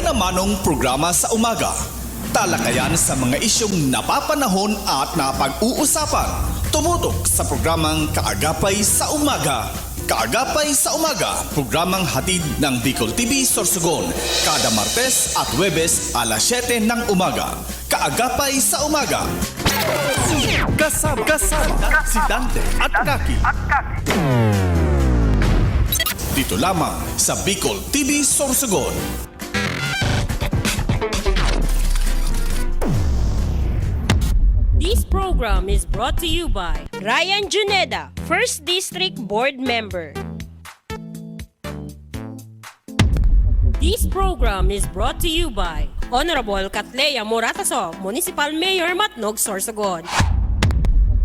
Mano-manong programa sa umaga. Talakayan sa mga isyong napapanahon at napag-uusapan. Tumutok sa programang Kaagapay sa Umaga. Kaagapay sa Umaga, programang hatid ng Bicol TV Sorsogon. Kada Martes at Huwebes alas 7 ng umaga. Kaagapay sa Umaga. Kasama si Dante at Kaki. Dito lamang sa Bicol TV Sorsogon. This program is brought to you by Ryan Juneda, 1st District Board Member. This program is brought to you by Honorable Catlea Morataso, Municipal Mayor Matnog, Sorsogon.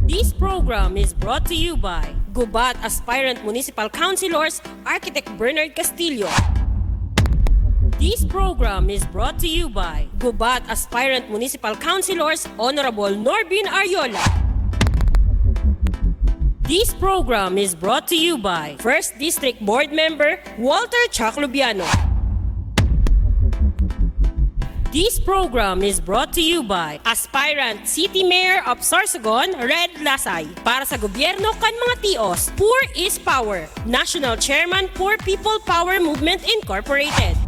This program is brought to you by Gubat Aspirant Municipal Councilors, Architect Bernard Castillo. This program is brought to you by Gubat Aspirant Municipal Councilors, Honorable Norbin Ariola. This program is brought to you by 1st District Board Member Walter Chaclubiano. This program is brought to you by Aspirant City Mayor of Sorsogon, Red Lasay. Para sa gobyerno kan mga tios, Poor is Power. National Chairman, Poor People Power Movement Incorporated.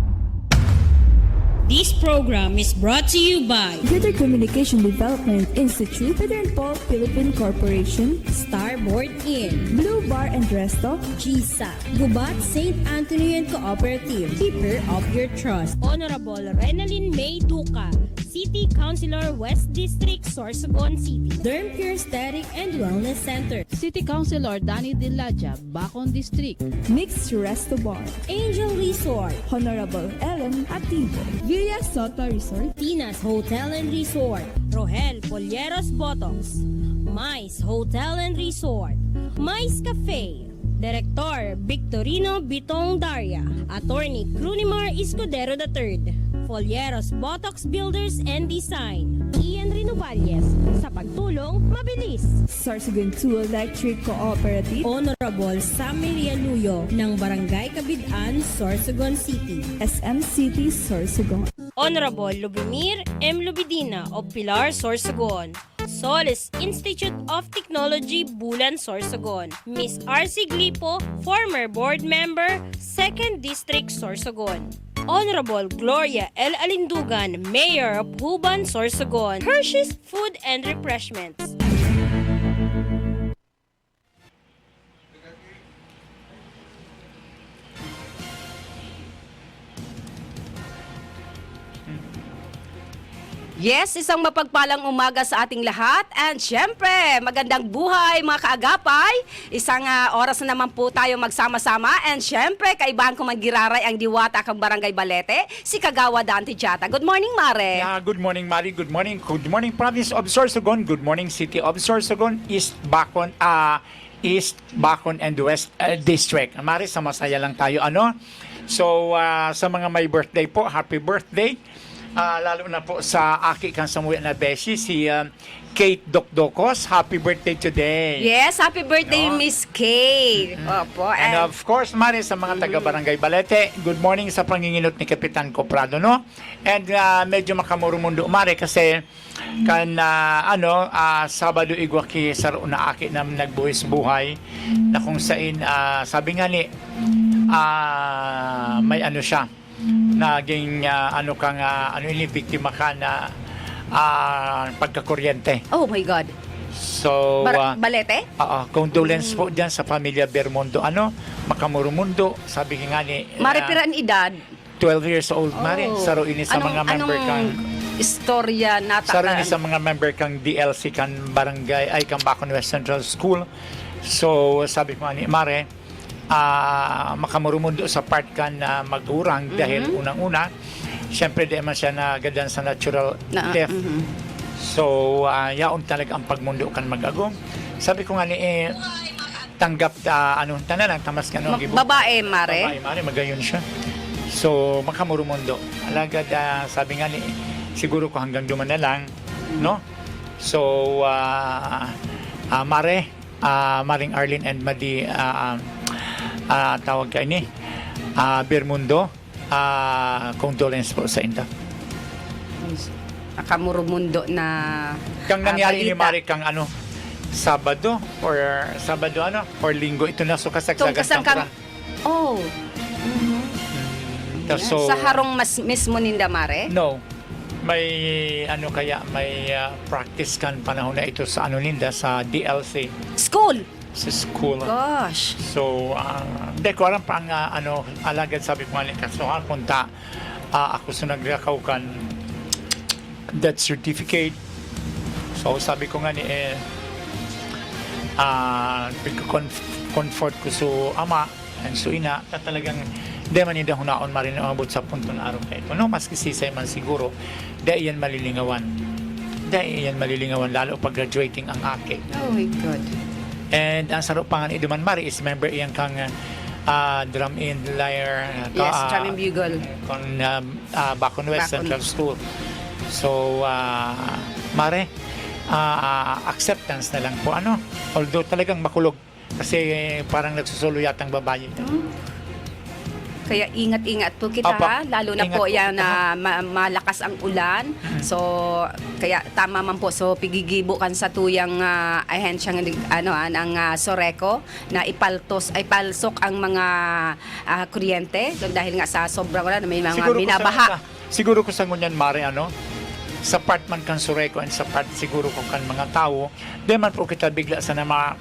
This program is brought to you by Greater Communication Development Institute, Peter and Paul Philippine Corporation, Starboard Inn, Blue Bar and Resto, GSA, Gubat St. Anthony and Cooperative, Keeper of Your Trust, Honorable Renalyn May Duca, City Councilor, West District, Sorsogon City, Derm Pure Aesthetic and Wellness Center, City Councilor Danny Dilaja, Bacon District, Mixed Resto Bar, Angel Resort, Honorable Ellen Ativo, Villa Soto Resort, Tina's Hotel and Resort, Rohel Polleros Botox, Mais Hotel and Resort, Mais Cafe, Director Victorino Bitong Daria, Attorney Crunimar Escudero III, Folleros Botox Builders and Design, Ian Renovalles, sa pagtulong mabilis. Sorsogon 2 Electric Cooperative, Honorable Sammy Rialuyo ng Barangay Kabidaan, Sorsogon City. SM City Sorsogon, Honorable Lubimir M. Lubidina of Pilar, Sorsogon. Solis Institute of Technology, Bulan, Sorsogon. Miss R.C. Glipo, former board member, 2nd District, Sorsogon. Honorable Gloria L. Alindugan, Mayor of Huban, Sorsogon. Hershey's Food and Refreshments. Yes, isang mapagpalang umaga sa ating lahat. And syempre, magandang buhay mga kaagapay. Isang oras na naman po tayo magsama-sama. And syempre, kaibahan ko magiraray ang diwata kang Barangay Balete, si Kagawa Dante Jata. Good morning, Mare. Yeah, good morning, Mari. Good morning. Good morning, Province of Sorsogon. Good morning, City of Sorsogon. East Bacon, and West District. Mari, sa masaya lang tayo. So, sa mga may birthday po, happy birthday. Lalo na po sa aki kang Samuel na beshi, si Kate Dokdokos. Happy birthday today. Yes, happy birthday, Miss Kay. Opo. And of course, Mari, sa mga taga-Barangay Balete, good morning sa panginginot ni Kapitan Coprado, no? And medyo makamurumundo, Mari, kasi Sabado igwaki sa na aki na nagbuhis buhay na kung saan, sabi nga ni, may siya, naging biktima ka na pagkakuryente. Oh my God. So, Balete? condolence po dyan sa pamilya Bermondo. Makamurumundo, sabi nga ni... Mare, piraan edad? 12 years old, Mare. Saro ini sa mga member kang... istorya nata? Saro ini sa mga member kang DLC kan barangay, kang Bacon West Central School. So, sabi ko nga ni Mare, makamurumundo sa part ka na mag-urang dahil unang-una, syempre di man siya nagadan sa natural death. So, yaon talaga ang pagmundo kan mag-agong. Sabi ko nga ni, tanggap, tanan, tamas ka nung babae, Mare? Babae, Mare, magayon siya. So, makamurumundo. Alagad, sabi nga ni, siguro ko hanggang duman na lang, no? So, Mare, Maring Arlene and Madi, tawag ka ini, Bermundo, condolence po sa inyo. Nakamurumundo na Kang nangyari ni balita. Mari kang Sabado or Linggo ito na so kasagsagan Tungkasan kang... Oh. So, sa harong mismo ninda, Mare? no. May may practice kan panahon na ito sa Linda sa DLC School! sa school. Gosh. So, hindi ko alam pa ang alagad sabi ko nga so punta ako sa naglakaw kan that certificate. So, sabi ko nga ni comfort ko so ama and so ina na talagang di man hindi hunaon marin umabot sa punto na araw kayo. No, maski sisay man siguro, di yan malilingawan. Lalo pag graduating ang aki. Oh my God. And ang sarap pa nga ni Duman Mari is member iyang kang drum and lyre Yes, drum and bugle. kon Bacon West Bacon. Central School. So Mare, acceptance na lang po although talagang makulog kasi parang nagsusulo yatang babae. Kaya ingat-ingat po kita, Opo. lalo na Ingat po po yan kita, na malakas ang ulan. So kaya tama man po, so pigigibukan sa tuyang ahensya ng Soreco na ipalsok ang mga kuryente dahil nga sa sobrang ulan may mga binabaha. Siguro ko sa ngunyan Mare sa part man kan Soreco and sa part siguro ko kan mga tao, di man po kita bigla sa na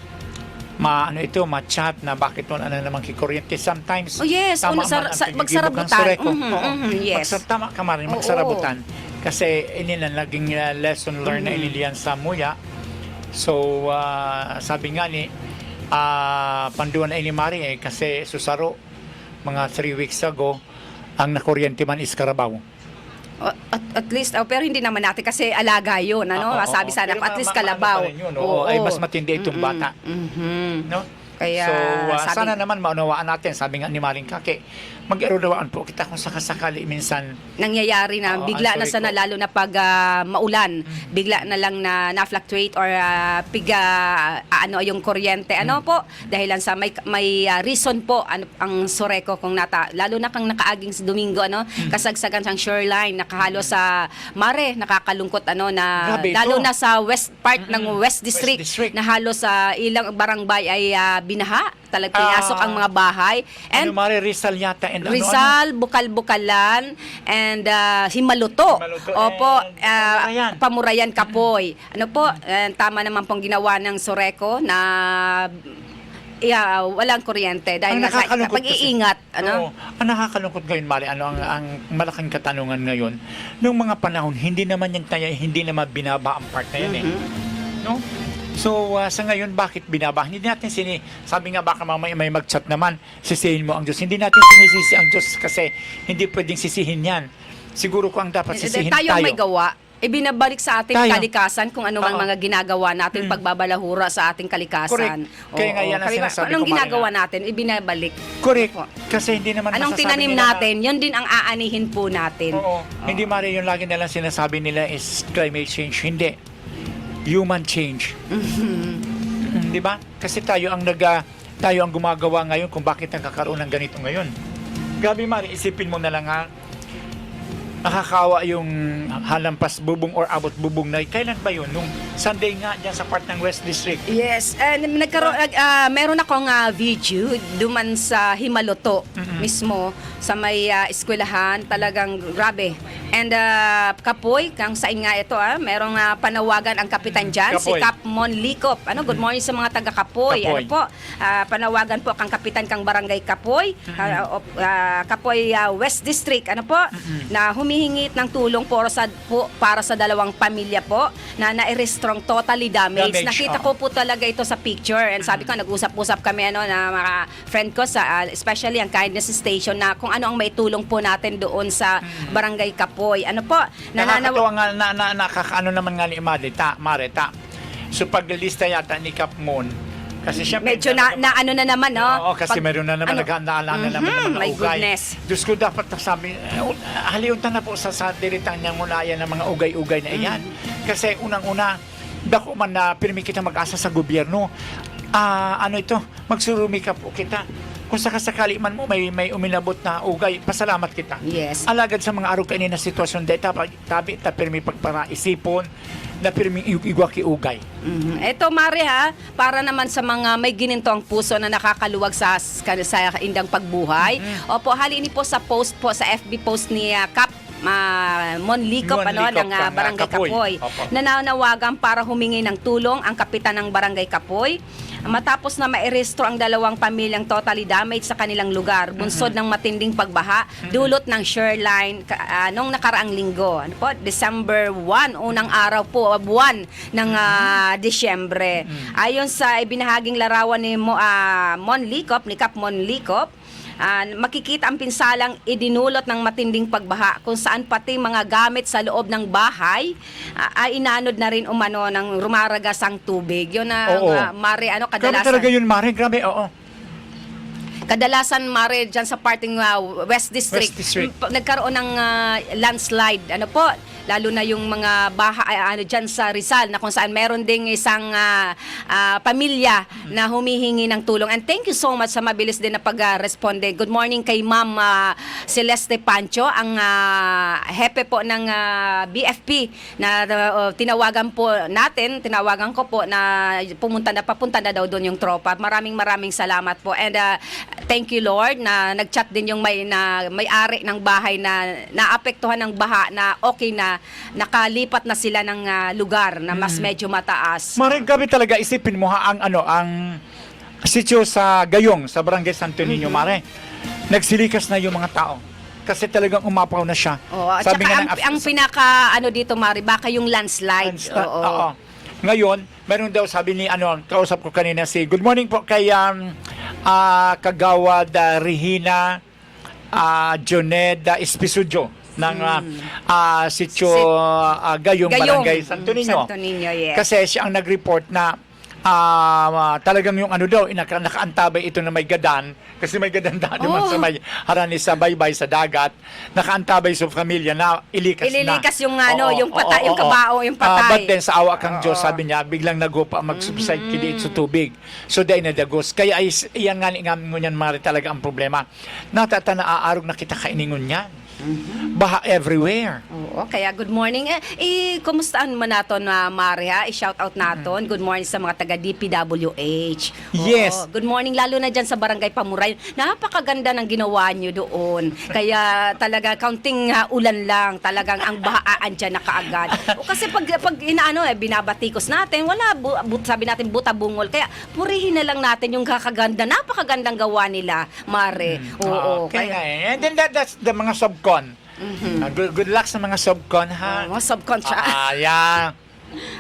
ma-chat na bakit wala na naman kikuryente sometimes. Oh yes, tama man ang magsarabutan. pagigibok ng Soreco. Yes. Tama ka Mare, magsarabutan. Kasi inilan laging lesson learned na iniliyan sa Muya. So sabi nga ni panduan na ini Mare kasi susaro mga 3 weeks ago ang nakuryente man is Carabao. At least, pero hindi naman natin kasi alaga yun, sabi sana, Pero at least Kalabaw. Ay mas matindi itong bata. No? Kaya, So, sabi- sana naman maunawaan natin. Sabi nga ni Maring Kake, mag-erodawaan po kita kung sakasakali minsan. nangyayari na Oo, bigla ang na sorry sana ko. lalo na pag maulan, bigla na lang na-fluctuate or yung kuryente. Po, dahilan sa may reason po ang Soreco kung lalo na kang nakaaging sa Domingo, kasagsagan sang shoreline, nakahalo sa mare, nakakalungkot na Grabe ito. lalo na sa west part ng West District, District. na halos sa ilang barangay ay binaha, talagang pinasok ang mga bahay. And Mare, Rizal yata. And Rizal, Bukal-Bukalan, and Himaluto. Himaluto Opo, and Pamurayan, Kapoy. Tama naman pong ginawa ng Soreco na walang kuryente dahil Ang nga sa nakakalungkot pag-iingat. Oo. Ang nakakalungkot ngayon, Mare, ang malaking katanungan ngayon, nung mga panahon, hindi naman binaba ang part na yan No? So, sa ngayon, bakit binaba? Hindi natin sabi nga baka mamaya may mag-chat naman, sisihin mo ang Diyos. Hindi natin sinisisi ang Diyos kasi hindi pwedeng sisihin yan. Siguro ko ang dapat sisihin Tayo ang may gawa. Ibinabalik sa ating Tayo. kalikasan kung ano man Oo. mga ginagawa natin pagbabalahura sa ating kalikasan. Correct. Kaya nga yan ang Kaya sinasabi anong ko, ginagawa Marina. natin, ibinabalik. Correct. Opo. Kasi hindi naman Anong masasabi tinanim nila na- natin, yun din ang aanihin po natin. Oo. Hindi Mare, yung lagi nilang sinasabi nila is climate change. Hindi. Human change. Di ba? Kasi tayo ang gumagawa ngayon kung bakit nagkakaroon ng ganito ngayon. Grabe Mare, isipin mo na lang nakakawa yung halampas bubong or abot bubong na kailan ba yun? Nung Sunday nga dyan sa part ng West District. Yes, and meron akong video duman sa Himaluto mismo sa may eskwelahan, talagang grabe. And Kapoy, kang sain nga ito, merong panawagan ang kapitan dyan, si Kapoy. Kap Mon Likop. Good morning sa mga taga Kapoy. Kapoy. Panawagan po kang kapitan kang barangay Kapoy, Kapoy West District, na humihingit ng tulong para sa dalawang pamilya po na nai-restrong totally damaged. Damaged, Nakita ko po talaga ito sa picture and sabi ko nag-usap-usap kami na mga friend ko sa especially ang Kindness Station na kung ano ang maitulong po natin doon sa barangay Kapoy. Nakakatawa nga nakakaano naman nga ni Marita. So paglista yata ni Kap Mon, kasi syempre medyo na naman, Oo, kasi meron na naman naghanda-ala na naman ng mga my ugay. goodness. Diyos ko, dapat sabi, haliuntan na po sa diritang niyang mulayan ng mga ugay-ugay na iyan. Kasi unang-una, dako man na pirmi kita mag-asa sa gobyerno, magsurumi ka po kita. kung sakasakali man mo may uminabot na ugay, pasalamat kita. Yes. Alagad sa mga araw kainin na sitwasyon dahil tabi pirmi pagpara isipon na pirmi igwa ki ugay. Ito, Mari, ha, para naman sa mga may gininto ang puso na nakakaluwag sa indang pagbuhay. Opo, halini po sa post po, sa FB post ni Kap Monlikop, ng Barangay Kapoy. Opo. Nananawagan para humingi ng tulong ang kapitan ng Barangay Kapoy matapos na mairestro ang 2 pamilyang totally damaged sa kanilang lugar, bunsod ng matinding pagbaha, dulot ng shoreline nung nakaraang linggo. Ano po? December 1, unang araw po, buwan ng Disyembre. Ayon sa ibinahaging larawan ni Monlikop, ni Kap Monlikop, makikita ang pinsalang idinulot ng matinding pagbaha kung saan pati mga gamit sa loob ng bahay ay inanod na rin umano ng rumaragasang tubig. Yun na, Mari, Grabe kadalasan. talaga yun, Mari. Grabe, oo. Kadalasan, Mari, dyan sa parting West District, West District. Nagkaroon ng landslide. Ano po? Lalo na yung mga bahay dyan sa Rizal na kung saan meron ding isang pamilya na humihingi ng tulong. And thank you so much sa mabilis din na pag-responde. Good morning kay Ma'am Celeste Pancho, ang hepe po ng BFP na tinawagan ko po na papunta na daw doon yung tropa. Maraming salamat po. And thank you, Lord, na nag-chat din yung may-ari ng bahay na naapektuhan ng baha na okay na nakalipat na sila ng lugar na mas medyo mataas. Mari, grabe talaga isipin mo ha, ang sityo sa Gayong, sa Barangay Santo Niño, Mare. Nagsilikas na yung mga tao. Kasi talagang umapaw na siya. At Sabi saka nga ng ang pinaka dito, Mari, baka yung landslide. Oo. Ngayon, meron daw sabi ni kausap ko kanina good morning po kay Kagawad Regina Joneda Espisudio ng sityo Gayong Barangay Santo Niño. Santo Niño, yes. Kasi siya ang nag-report na talagang yung nakaantabay ito na may gadan, kasi may gadan naman sa may harani sa baybay sa dagat, nakaantabay sa pamilya na ilikas yung yung patay, yung kabao, yung patay. But then sa awa kang Diyos, sabi niya, biglang nagupa mag-subside kidi sa tubig. So dahil nadagos. Kaya iyan nga ngunyan, Mari, talaga ang problema. Natatana aarog na kita kainingon yan. Baha everywhere. Oo, kaya good morning. Kumustahan mo naton na Mari, ha? I-shout out naton. Good morning sa mga taga DPWH. Oo, Yes. good morning lalo na dyan sa Barangay Pamuray. Napakaganda ng ginawa nyo doon. Kaya talaga counting ulan lang, talagang ang bahaan dyan na kaagad. Kasi pag binabatikos natin, sabi natin buta-bungol. Kaya purihin na lang natin yung kakaganda. Napakagandang gawa nila, Mari. Oo. Kaya, and then that's the mga subcon. Good luck sa mga subcon, ha? Mga subcon siya. Yan.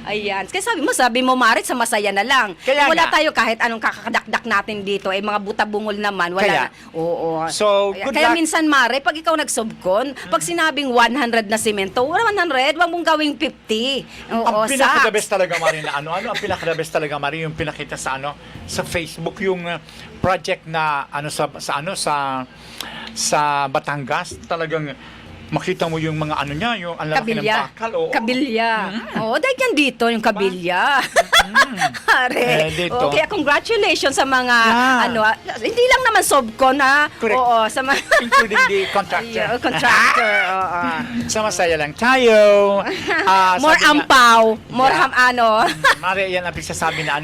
Ayan. Kaya sabi mo, Marit, sa masaya na lang. Kaya Wala nga. tayo kahit anong kakadakdak natin dito. Mga buta-bungol naman. Wala Kaya. na. Oo. So, good Kaya luck. minsan, Mari, pag ikaw nagsubkon, pag sinabing 100 na simento, 100, wag mong gawing 50. Oo, Ang pinaka-the best talaga, Mari, na ang pinaka-the best talaga, Mari, yung pinakita sa sa Facebook, yung project na sa Batangas, talagang makita mo yung mga niya, yung ang lalaki ng bakal. Oo. Kabilya. Oo, dahil yan dito, yung kabilya. Are. Dito. Kaya congratulations sa mga, Yeah. hindi lang naman subcon, ha? Correct. Oo, sa mga... Including the contractor. Yeah, contractor, oo. Sa masaya lang tayo. More Sabi nga- ampaw, more Yeah. Mari, yan ang pagsasabi na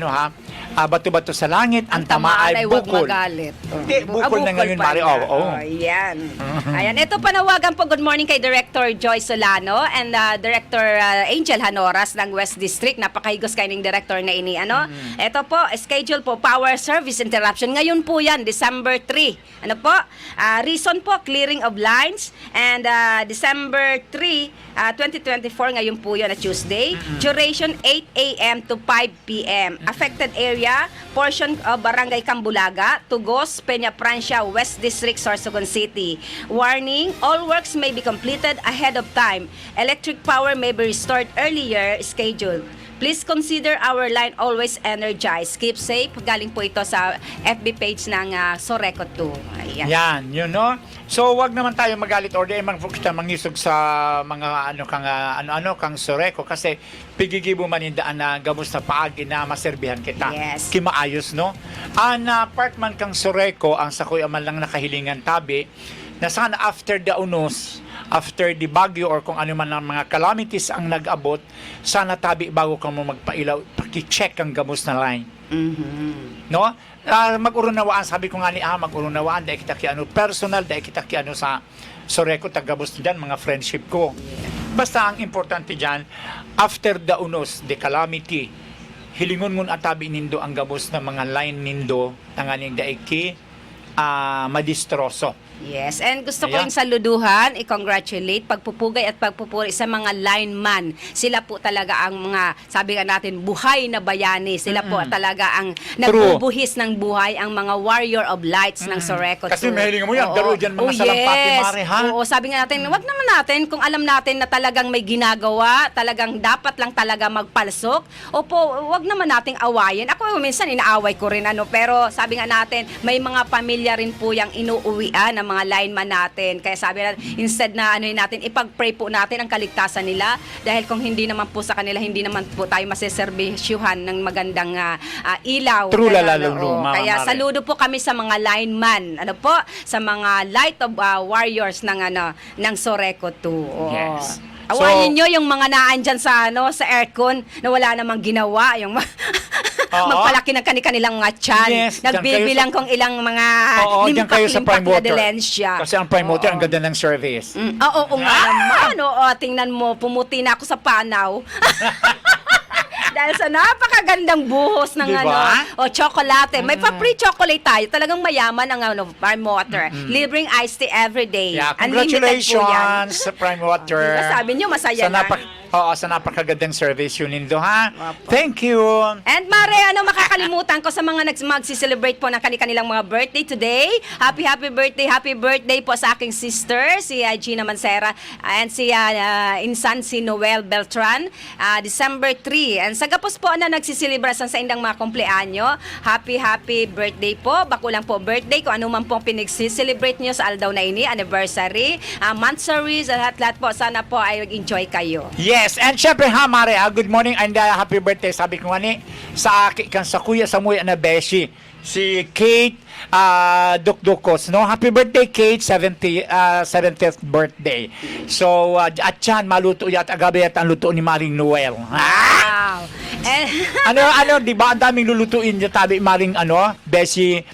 bato-bato sa langit, ang tama ay huwag bukol. magalit. Hindi, bukol na ngayon, pa Mari. na. Oo. Yan. Ayan, ito panawagan po. Good morning kay Director Joyce Solano and Director Angel Hanoras ng West District. Napakahigos kayo ng director na ini. Ito po, schedule po, power service interruption. Ngayon po yan, December 3. Ano po? Reason po, clearing of lines. And December 3, 2024, ngayon po yun, na Tuesday. Duration 8 a.m. to 5 p.m. Affected area, portion of Barangay Cambulaga, Tugos, Peña Francia, West District, Sorsogon City. Warning, all works may be completed ahead of time. Electric power may be restored earlier scheduled. Please consider our line always energized. Keep safe. Galing po ito sa FB page ng Soreco 2. Ayan. Yan, you know. So, wag naman tayo magalit or di mag-focus na mangisog sa mga kang Soreco kasi pigigibo manindaan na gamos na paagi na maserbihan kita. Yes. Kimaayos, no? Ang apartment kang Soreco, ang sakoy aman lang nakahilingan tabi, na sana after the unos, after the bagyo or kung ano man ang mga calamities ang nag-abot, sana tabi bago ka mo magpailaw, paki-check ang gamos na line. No? Mag-urunawaan, sabi ko nga ni mag-urunawaan, dahil kita ki personal, dahil kita ki sa Soreco, tagabos dyan, mga friendship ko. Basta ang importante dyan, after the unos, the calamity, hilingon ngun atabi nindo ang gabos na mga line nindo, tanganing daiki, madistroso. Yes, and gusto ko Ayan. yung saluduhan, i-congratulate, pagpupugay at pagpupuri sa mga lineman. Sila po talaga ang mga, sabi nga natin, buhay na bayani. Sila po talaga ang nagbubuhis ng buhay, ang mga warrior of lights ng Soreco. Kasi mahiling mo yan, daro dyan mga salampati, mare, ha? Oo, sabi nga natin, wag naman natin, kung alam natin na talagang may ginagawa, talagang dapat lang talaga magpalsok, opo, wag naman nating awayin. Ako minsan inaaway ko rin, pero sabi nga natin, may mga pamilya rin po yung inuuwian ng mga lineman natin. Kaya sabi natin, instead na natin, ipag-pray po natin ang kaligtasan nila dahil kung hindi naman po sa kanila, hindi naman po tayo maseserbisyuhan ng magandang ilaw. True, Kaya, lalalo, Mama kaya Mare. saludo po kami sa mga lineman. Sa mga light of warriors ng Soreco 2. Oo. Yes. Awayin nyo yung mga naandyan sa sa aircon na wala namang ginawa, yung magpalaki ng kanilang mga tiyan. Yes, dyan Nagbibilang kayo kung ilang mga Diyan kayo sa Prime na Water. delensya. Kasi ang Prime Water, ang ganda ng service. Oo nga naman. Oo, tingnan mo, pumuti na ako sa panaw. Dahil sa napakagandang buhos ng Diba? chocolate. May pa-free chocolate tayo. Talagang mayaman ang Prime Water. Libreng iced tea every day. Yeah, Unlimited po yan. congratulations sa Prime Water. Diba, sabi nyo, masaya na. Sa napakagandang service yun nindo, ha? Opo. Thank you. And Mare, makakalimutan ko sa mga magsi-celebrate po ng kanilang mga birthday today. Happy birthday po sa aking sister, si Gina Mancera, and si insan si Noel Beltran, December 3. And sa gapos po na nagsiselebrasyon sa indang mga kumpleanyo, happy birthday po. Bakulang po birthday, kung ano man pong pinag-celebrate nyo sa aldaw na ini, anniversary, monthsary, lahat po, sana po ay mag-enjoy kayo. Yes, and syempre ha, Mare, good morning and happy birthday. Sabi ko nga ni, sa akin kan sa kuya sa muya na beshi, si Kate Dukdukos, no? Happy birthday, Kate, 70th birthday. So, at yan, maluto yat, agabi at ang luto ni Maring Noel. Wow. And di ba, ang daming lulutuin niya tabi Maring, Beshi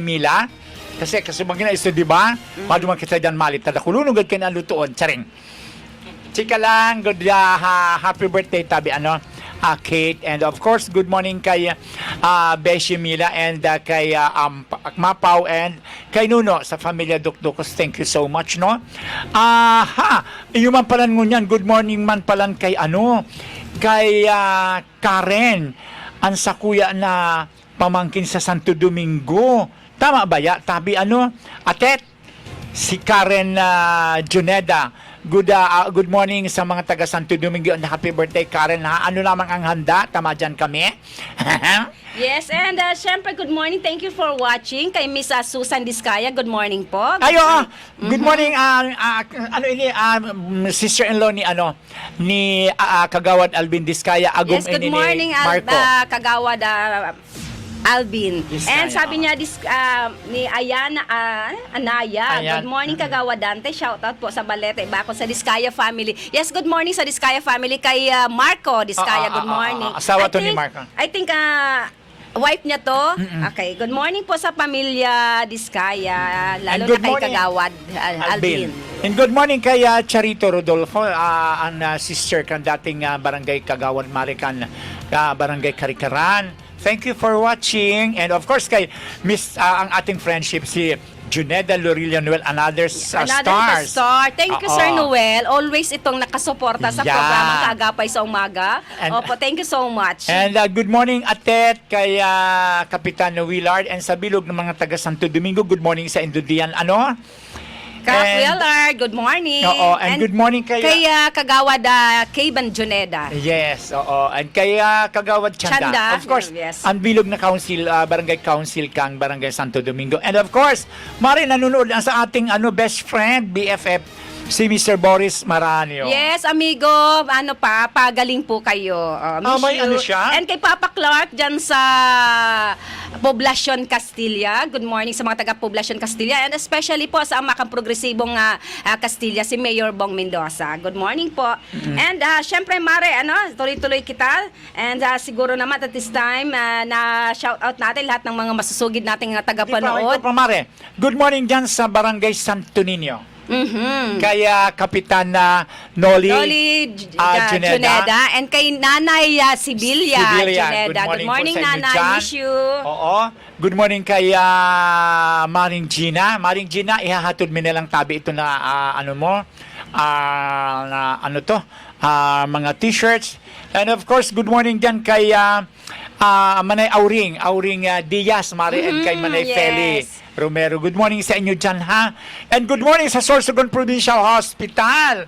Mila? Kasi magina iso, di ba? Paduman kita dyan malit, tadakulunugad ka na lutuon, charing. Chika lang, good happy birthday tabi Kate, and of course good morning kay Beshi Mila and kay Mapaw and kay Nuno sa pamilya Dukdukos. Thank you so much, no? Iyo man palan ngunyan, good morning man palan kay kay Karen ang sa kuya na pamangkin sa Santo Domingo. Tama ba ya? Tabi atet si Karen Juneda. Good morning sa mga taga Santo Domingo and happy birthday, Karen. Ano lamang ang handa? Tama dyan kami. yes, and syempre, good morning. Thank you for watching. Kay Miss Susan Diskaya, good morning po. Good morning, sister-in-law ni Kagawad Alvin Diskaya. Yes, good morning, Marco. Kagawad Alvin. Diskaya, And sabi niya ni Ayana, Anaya, Ayan. good morning Kagawad Dante. Shout out po sa Balete, Bako sa Diskaya family. Yes, good morning sa Diskaya family kay Marco Diskaya. Good morning. Asawa to ni Marco. I think wife niya to. Okay, good morning po sa pamilya Diskaya, lalo And good na kay morning, Kagawad Alvin. And good morning kay Charito Rodolfo, ang sister kan dating barangay Kagawad Marican, barangay Karikaran. Thank you for watching. And of course kay Miss ang ating friendship si Juneda Lorilla Noel, another Another stars. star. Thank you, Sir Noel. Always itong nakasuporta sa Yeah. programang Kaagapay sa Umaga. And- Opo, thank you so much. And good morning Atet kay Kapitan Willard and sa bilog ng mga taga Santo Domingo. Good morning sa Indodian. Kap And- Willard, good morning. Oo, and good morning kay- Kay Kagawad Kayban Juneda. Yes, oo. And kay Kagawad Chanda. Chanda, Of course, yes. ang bilog na council, barangay council kang Barangay Santo Domingo. And of course, Mari, nanonood ang sa ating best friend, BFF, si Mr. Boris Maranio. Yes, amigo, pagaling po kayo. Miss may you. siya? And kay Papa Clark dyan sa Poblacion Castilla. Good morning sa mga taga Poblacion Castilla and especially po sa amakang progresibong Castilla, si Mayor Bong Mendoza. Good morning po. And syempre, Mare, tuloy-tuloy kita. And siguro naman at this time, na shout out natin lahat ng mga masusugid nating tagapanood. Ito pa, Mare. Good morning dyan sa Barangay Santo Niño. Kaya Kapitan na Noli Juneda. And kay Nanay Sibilia Juneda. Good morning, po sa inyo Nanay. dyan. Miss you. Oo. Good morning kay Maring Gina. Maring Gina, ihahatod mo nilang tabi ito na mga t-shirts. And of course, good morning dyan kay Manay Auring Diaz, Mari, and kay Manay yes. Feli Romero. Good morning sa inyo dyan, ha? And good morning sa Sorsogon Provincial Hospital.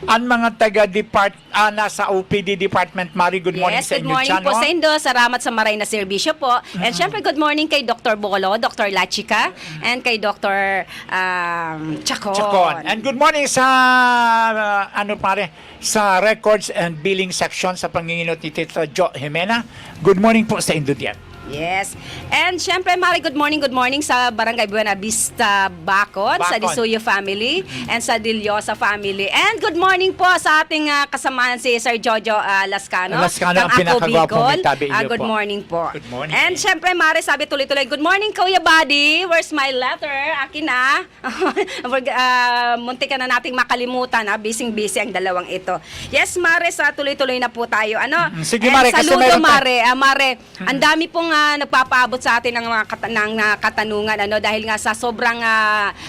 Ang mga nasa OPD Department, Mari, good morning sa good inyo morning dyan. po no? sa Indo. Salamat sa maray na serbisyo po. And syempre, good morning kay Dr. Bolo, Dr. Lachika, and kay Dr. Chacon. Chacon. And good morning sa sa records and billing section sa Panginginot ni Tita Jo Jimena. Good morning po sa Indo diyan. Yes. And syempre, Mari, good morning sa Barangay Buena Vista, Bacon, sa Bacon. Disuyo family, and sa Diliosa family. And good morning po sa ating kasamahan si Sir Jojo Lascano. Lascano, ang ng Ako pinakagwapong Bicol. may tabi iyo Good po. morning po. Good morning. And syempre, Mari, sabi tuloy-tuloy, good morning, Kuya Buddy. Where's my letter? Akin na. Muntik ka na nating makalimutan. Busy-busy ang dalawang ito. Yes, Mari, sa tuloy-tuloy na po tayo. Sige, And Mari, kasi saludo, mayroon Mare. Mare, ang dami pong nagpapaabot sa atin ng mga katanungan dahil nga sa sobrang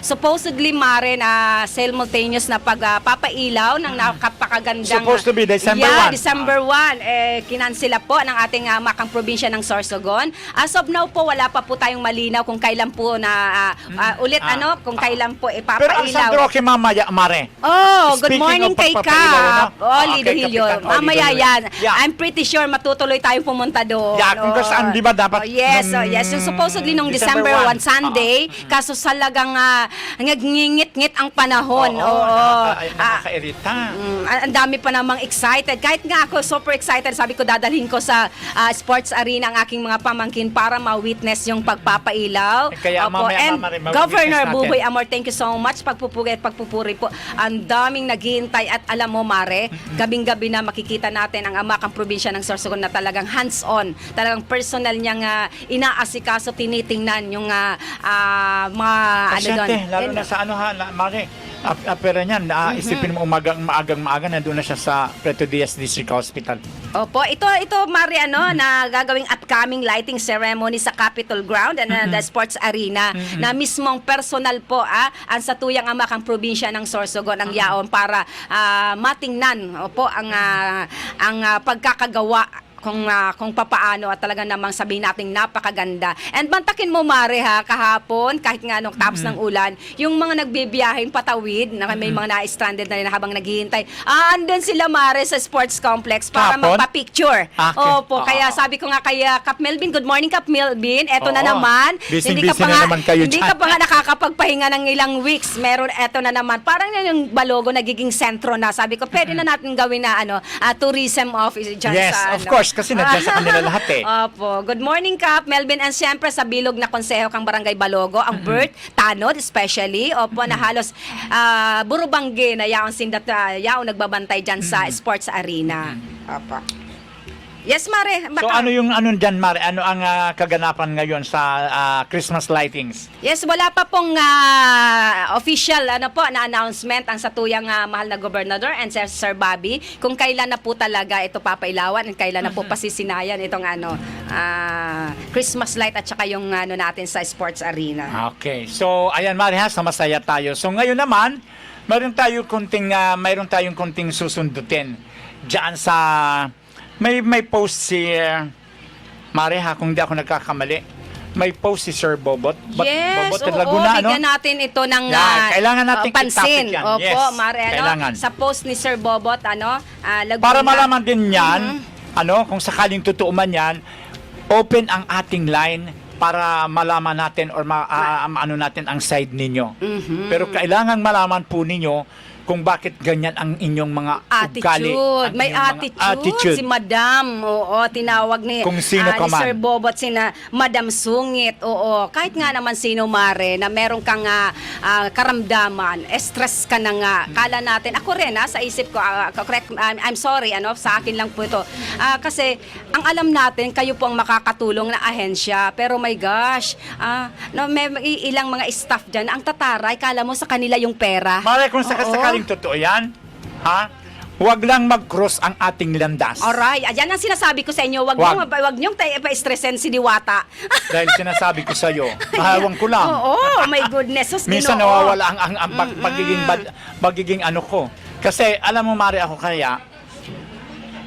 supposedly, Mare, na simultaneous na pagpapailaw ng napakagandang Supposed to be December 1. December 1 kinansela po ng ating makang probinsya ng Sorsogon. As of now po, wala pa po tayong malinaw kung kailan po kung kailan po Pero ang San ipapailaw. Roque mamaya, Mare. Oh, good Speaking morning of kay pagpapailaw, Kap. Oli Okay, Dohilio. Kapitan Oli Mamaya Dohilio. yan. Yeah. I'm pretty sure matutuloy tayong pumunta doon. Yeah, kung saan, di ba, dapat yes, nung yes. Yung supposedly nung December 1 Sunday, kaso salagang ngingit-ngit ang panahon. Nakakairita. Ang dami pa namang excited. Kahit nga ako super excited, sabi ko dadalhin ko sa sports arena ang aking mga pamangkin para ma-witness yung pagpapailaw. Kaya mamaya, And Mare, ma-witness Governor natin. Buboy Amor, thank you so much. Pagpupuri at pagpupuri po. Ang daming naghihintay at alam mo, Mare, gabing-gabi na makikita natin ang amakang probinsya ng Sorsogon na talagang hands-on, talagang personal niyang inaasikaso, tinitingnan yung mga Pasyente, lalo na sa Mare, pera niyan, isipin mo maagang nandun na siya sa Preto Diaz District Hospital. Opo, ito Mari, na gagawing upcoming lighting ceremony sa Capitol Ground and the Sports Arena na mismong personal po ang satuyang amakang probinsya ng Sorsogon ang yaon para matingnan ang pagkakagawa kung papaano at talaga namang sabihin natin napakaganda. And bantakin mo, Mare, kahapon, kahit nga nung tapos ng ulan, yung mga nagbibiyaheng patawid, na may mga na-stranded na rin habang naghihintay, andun sila, Mare, sa sports complex para Kahapon? magpa-picture. Okay. Opo, kaya sabi ko nga kay Kap Melvin, good morning, Kap Melvin, eto na Oo. naman. Busy-busy na naman kayo Hindi dyan. ka pa nga nakakapagpahinga ng ilang weeks. Meron, eto na naman. Parang yung Balogo nagiging sentro na. Sabi ko, pwede na natin gawin na tourism office dyan Yes, sa of course, kasi nandiyan sa kanila lahat eh. Opo. Good morning, Kap, Melvin, and siyempre sa bilog na konseho kang Barangay Balogo, ang Bert Tanod especially. Opo, na halos burubangge na yaong sindat, yaong nagbabantay dyan sa sports arena. Opo. Yes, Mare. So ano yung dyan, Mare? Ano ang kaganapan ngayon sa Christmas lightings? Yes, wala pa pong official na announcement ang satuyang mahal na gobernador and Sir Bobby kung kailan na po talaga ito papailawan at kailan na po pasisinayan itong Christmas light at saka yung natin sa sports arena. Okay. So ayan, Mare, masaya tayo. So ngayon naman, mayroon tayong konting susundutin diyan sa may post si Mare, kung di ako nagkakamali. may post si Sir Bobot. Yes, Bobot oo, Laguna, bigyan natin ito ng Yan, kailangan natin pansin. i-topic yan. Opo, Yes, Mare, kailangan. sa post ni Sir Bobot, Laguna. Para malaman din yan, kung sakaling totoo man yan, open ang ating line para malaman natin or ano natin ang side ninyo. Pero kailangan malaman po ninyo kung bakit ganyan ang inyong mga ugali. Attitude. ang May inyong mga attitude. Si Madam. Oo, tinawag ni, Kung sino ka ni man. Sir Bobot sina Madam Sungit. Oo, kahit nga naman sino, Mare, na meron kang karamdaman, stress ka na nga. Kala natin, ako rin sa isip ko, correct, I'm sorry, sa akin lang po ito. Kasi, ang alam natin, kayo po ang makakatulong na ahensya. Pero my gosh, may ilang mga staff dyan, ang tataray, kala mo sa kanila yung pera. Mare, kung Oo. sakaling totoo yan, huwag lang mag-cross ang ating landas. Alright, ayan ang sinasabi ko sa inyo. Wag niyong pa-stressin si Diwata. Dahil sinasabi ko sa iyo, mahawang ko lang. Oo, my goodness. Sus, Minsan Ginoo. nawawala ang pagiging ano ko. Kasi alam mo, Mare, ako kaya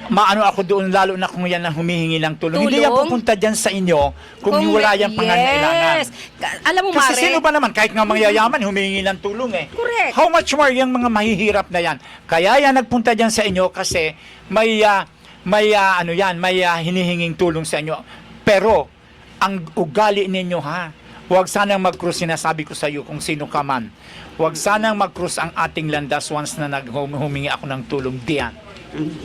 maano ako doon, lalo na kung yan ang humihingi ng tulong. Hindi yan pupunta dyan sa inyo kung wala yan pangangailangan. Yes. Alam mo, Kasi Mare, sino ba naman, kahit nga mangyayaman, humihingi ng tulong eh. Correct. How much more yung mga mahihirap na yan? Kaya yan nagpunta dyan sa inyo kasi may hinihinging tulong sa inyo. Pero, ang ugali ninyo huwag sanang mag-cross, sinasabi ko sa iyo kung sino ka man. Huwag sanang mag-cross ang ating landas once na humingi ako ng tulong diyan.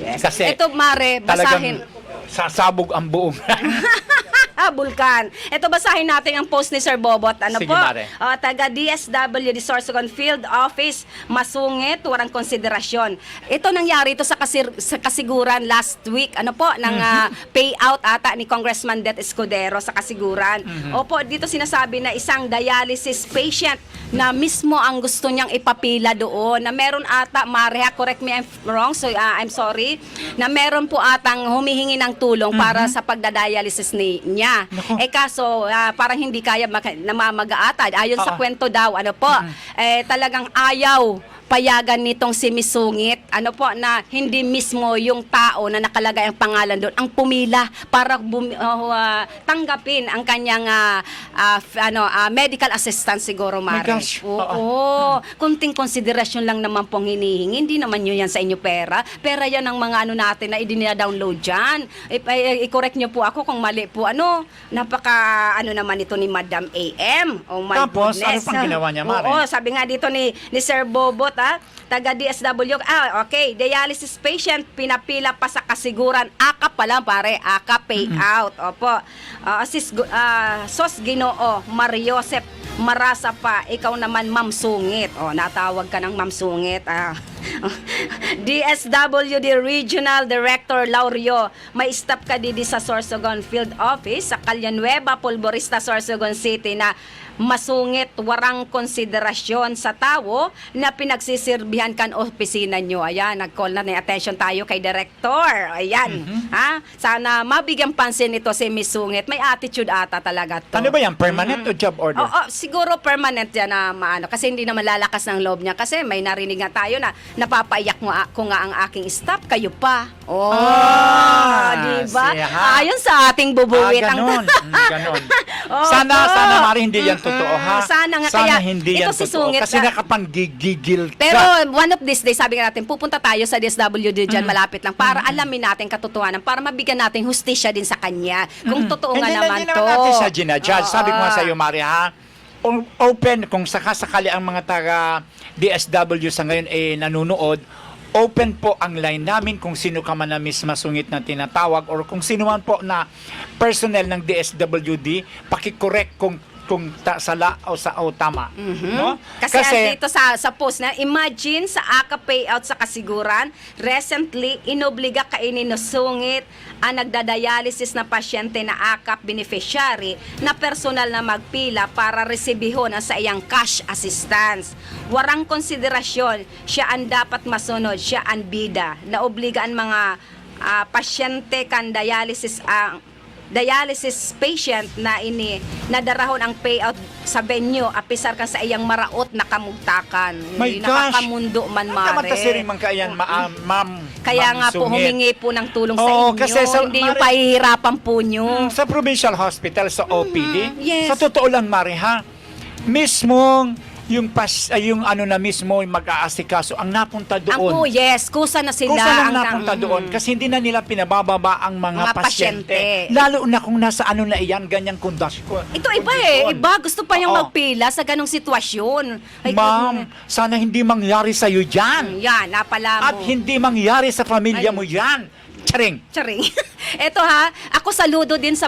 Yes. Kasi Ito, Mare, basahin. talagang sasabog ang buong. Bulkan. Ito, basahin natin ang post ni Sir Bobot. Sige, Mare. Taga DSWD Sorsogon Field Office, masungit, walang konsiderasyon. Ito nangyari ito sa kasiguran last week, ng payout ata ni Congressman Det Escudero sa kasiguran. Opo, dito sinasabi na isang dialysis patient na mismo ang gusto niyang ipapila doon, na meron ata, Mare, correct me if I'm wrong, so I'm sorry, na meron po atang humihingi ng tulong para sa pagdadialysis niya. Naku. Kaso, parang hindi kaya namamaga-atad. Ayon sa kwento daw, talagang ayaw payagan nitong si Misungit, na hindi mismo yung tao na nakalagay ang pangalan doon ang pumila para tanggapin ang kanyang medical assistance siguro, Mare. My gosh. Oo. Kunting konsiderasyon lang naman pong hinihingi. Hindi naman yun yan sa inyo pera. Pera yan ang mga natin na idina-download dyan. I-correct nyo po ako kung mali po. Napaka naman ito ni Madam AM. Oh my Tapos, goodness. ano pang ginawa niya, Mare? Oo, sabi nga dito ni Sir Bobot, taga DSW. Okay, dialysis patient, pinapila pa sa kasiguran. AKA pala, pare. AKA payout. Opo. Sos Ginoo, Mariosep Marasa pa, ikaw naman Ma'am Sungit. Natawag ka ng Ma'am Sungit. DSWD Regional Director Laurio, may stop ka didi sa Sorsogon Field Office sa Calyanueva, Polvorista, Sorsogon City na masungit, warang konsiderasyon sa tao na pinagsisirbihan kan opisina nyo. Ayan, nag-call na attention tayo kay Director. Ayan. Sana mabigyan pansin ito si Miss Sungit. May attitude ata talaga to. Ano ba yan? Permanent o job order? Siguro permanent yan na kasi hindi naman lalakas ng loob niya. Kasi may narinig nga tayo na napapaiyak ko nga ang aking staff, kayo pa. Diba? Ayon sa ating bubuwit. Ganon. Ganon. Opo. Sana, Mari, hindi yan totoo, Sana nga, kaya hindi ito yan si totoo. Sungit Kasi na- nakapanggigil ka. Pero one of these days, sabi nga natin, pupunta tayo sa DSWD dyan, malapit lang, para alamin natin katotohanan, para mabigyan natin hustisya din sa kanya. Kung totoo nga naman Hindi to. naman natin siya ginajudge. Sabi ko nga sa iyo, Mari, open, kung sakasakali ang mga taga DSW sa ngayon nanonood, open po ang line namin kung sino ka man na Miss Masungit na tinatawag or kung sino man po na personnel ng DSWD, paki-correct kung sala o tama. No? Kasi dito sa post na, imagine sa AKA payout sa kasiguran, recently, inobliga kainin no sungit ang nagdadialysis na pasyente na AKA beneficiary na personal na magpila para resibihon ang sa iyang cash assistance. Warang konsiderasyon, siya ang dapat masunod, siya ang bida. Naobliga ang mga pasyente kan dialysis ang dialysis patient na ini nadarahon ang payout sa venue apisar kan sa iyang maraot na kamugtakan. My Hindi gosh! nakakamundo man mare. Naman kasi rin man kayan, ma'am. Kaya nga po Sungit. humingi po ng tulong sa Oo, inyo. kasi sa- hindi yung Mare- pahihirapan po nyo. Sa provincial hospital, sa OPD, yes. sa totoo lang, Mari, ha? Mismong yung ano na mismo yung mag-aasikaso ang napunta Ang po, doon. yes, kusa na sila. Kusa lang ang napunta doon kasi hindi na nila pinabababa ang mga, Mga pasyente. pasyente. Lalo na kung nasa ano na iyan, ganyang kondisyon. Ito iba eh. Iba, gusto pa niyang Oo. magpila sa ganong sitwasyon. Ay, Ma'am, sana hindi mangyari sa'yo dyan. yan, napala mo. At hindi mangyari sa pamilya mo yan. Charing. Charing. Eto ha, ako saludo din sa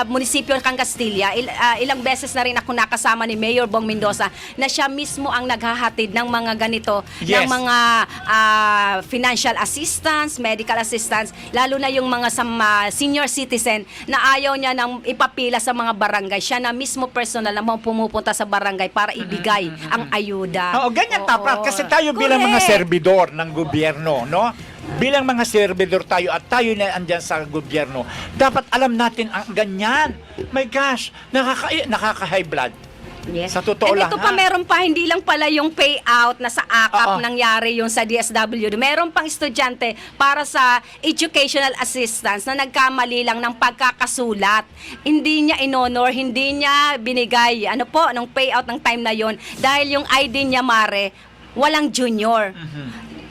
munisipyo ng Castilla. Ilang beses na rin ako nakasama ni Mayor Bong Mendoza na siya mismo ang naghahatid ng mga ganito, ng Yes. mga financial assistance, medical assistance, lalo na yung mga senior citizen na ayaw niya nang ipapila sa mga barangay. Siya na mismo personal na pumupunta sa barangay para ibigay ang ayuda. Oo, ganyan Oo. dapat. Kasi tayo bilang mga Correct. servidor ng gobyerno, no? Bilang mga servidor tayo at tayo na andyan sa gobyerno, dapat alam natin ang ganyan. My gosh, nakaka-high blood. Yes. Sa totoo And lang, ito pa, ha? meron pa, hindi lang pala yung payout na sa AKAP Oo. nangyari yung sa DSWD. Meron pang estudyante para sa educational assistance na nagkamali lang ng pagkakasulat. Hindi niya inonor, hindi niya binigay, ng payout ng time na yon dahil yung ID niya, Mare, walang junior.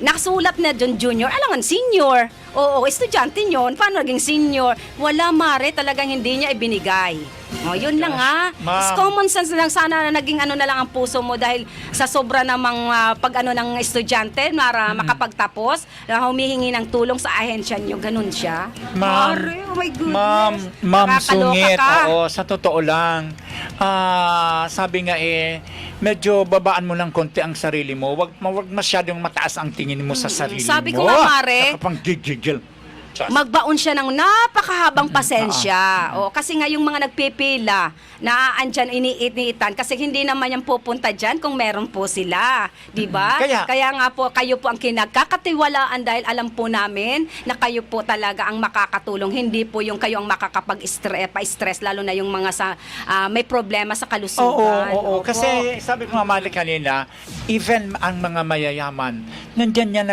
Nakasulat na dyan junior, alangan senior. Oo, estudyante yun. Paano naging senior? Wala, Mare, talagang hindi niya ibinigay. O, yun lang ha. Ma'am. It's common sense lang sana na naging na lang ang puso mo dahil sa sobra namang ng estudyante para makapagtapos, na humihingi ng tulong sa ahensya nyo. Ganun siya. Ma'am, Mare, oh my goodness. Ma'am Nakakaloka Sungit, ka. oo, sa totoo lang, sabi nga medyo babaan mo ng konti ang sarili mo. Wag masyadong mataas ang tingin mo sa sarili Sabi mo. ko nga, Mare, Nakapang gigigil. magbaon siya ng napakahabang pasensya. O, kasi nga yung mga nagpipila na andyan iniit-iniitan kasi hindi naman yan pupunta dyan kung meron po sila. Di ba? Kaya- nga po, kayo po ang kinagkakatiwalaan dahil alam po namin na kayo po talaga ang makakatulong. Hindi po yung kayo ang makakapag-stress, lalo na yung mga may problema sa kalusugan. Oo. Opo. Kasi sabi ko nga mali kanina, even ang mga mayayaman, nandyan yan,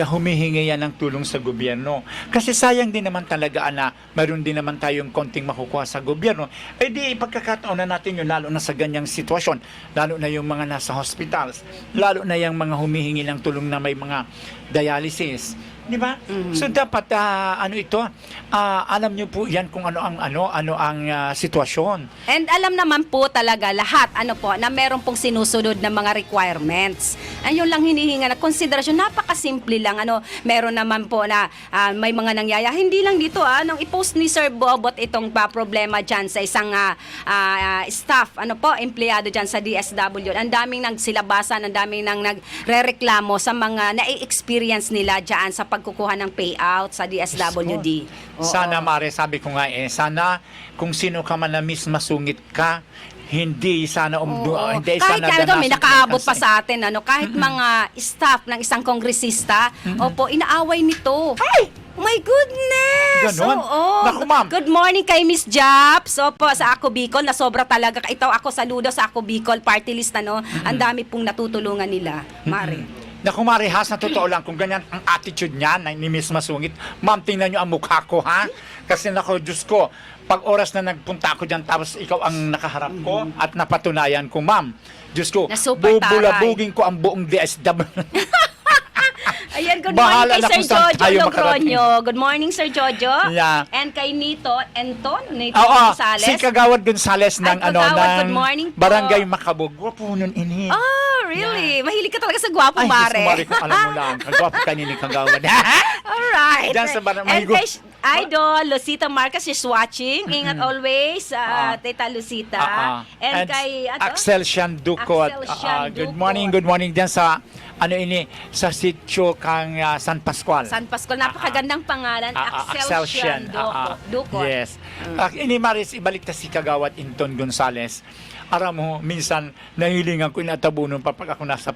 humihingi yan ng tulong sa gobyerno. Kasi sayang din naman talaga na mayroon din naman tayong konting makukuha sa gobyerno. Eh di, pagkakataon na natin yun, lalo na sa ganyang sitwasyon, lalo na yung mga nasa hospitals, lalo na yung mga humihingi ng tulong na may mga dialysis. Di ba? So dapat alam niyo po yan kung ano ang sitwasyon. And alam naman po talaga lahat na meron pong sinusunod na mga requirements. Ayun lang hinihinga na konsiderasyon, napakasimple lang. Meron naman po na may mga nangyaya. Hindi lang dito nung i-post ni Sir Bobot itong problema diyan sa isang staff, empleyado diyan sa DSWD. Ang daming nagsilabasan, ang daming nang nagrereklamo sa mga na-experience nila diyan sa pagkukuha ng payout sa DSWD. Oo. Sana, Mare, sabi ko nga sana kung sino ka man na masungit ka, hindi sana hindi Kahit sana may danasan nakaabot ka pa sa atin, kahit mga staff ng isang kongresista, inaaway nito. Ay! My goodness! Ganon? Oo. Naku, ma'am. Good morning kay Miss Japs. Opo, sa Ako Bicol, na sobra talaga. Ito ako saludo sa Ako Bicol party list, Ang dami pong natutulungan nila, Mare. Naku, Mare, na totoo lang, kung ganyan ang attitude niya ni Miss Masungit, ma'am, tingnan niyo ang mukha ko, ha? Kasi naku, Diyos ko, pag oras na nagpunta ako dyan, tapos ikaw ang nakaharap ko at napatunayan ko, ma'am, Diyos ko, Na super taray. bubulabugin ko ang buong DSW. Ayan, good Bahala morning na kay kung Sir saan Jojo tayo Logronyo. Good morning, Sir Jojo. Yeah. And kay Nito Oo, Gonzales. si Kagawad Gonzales ng Ay, Kagawad, good morning po. Barangay Makabog. Gwapo nun ini. Oh, really? Mahilig ka talaga sa gwapo, Ay, Mare. Mare, kung alam mo lang. Kagwapo kanini Kagawad. Alright. Diyan sa And kay Idol, Lucita Marcos is watching. Ingat always, Tita Lucita. And kay, Axel Shandukot. Axel Shandukot. Good morning diyan sa sa sitio kang San Pascual. San Pascual, napakagandang pangalan. Axel Shandukot. Yes. Ini Maris, ibalik ta si Kagawad Inton Gonzales. aram mo, minsan, nahilingan ko inatabunon pa pag ako nasa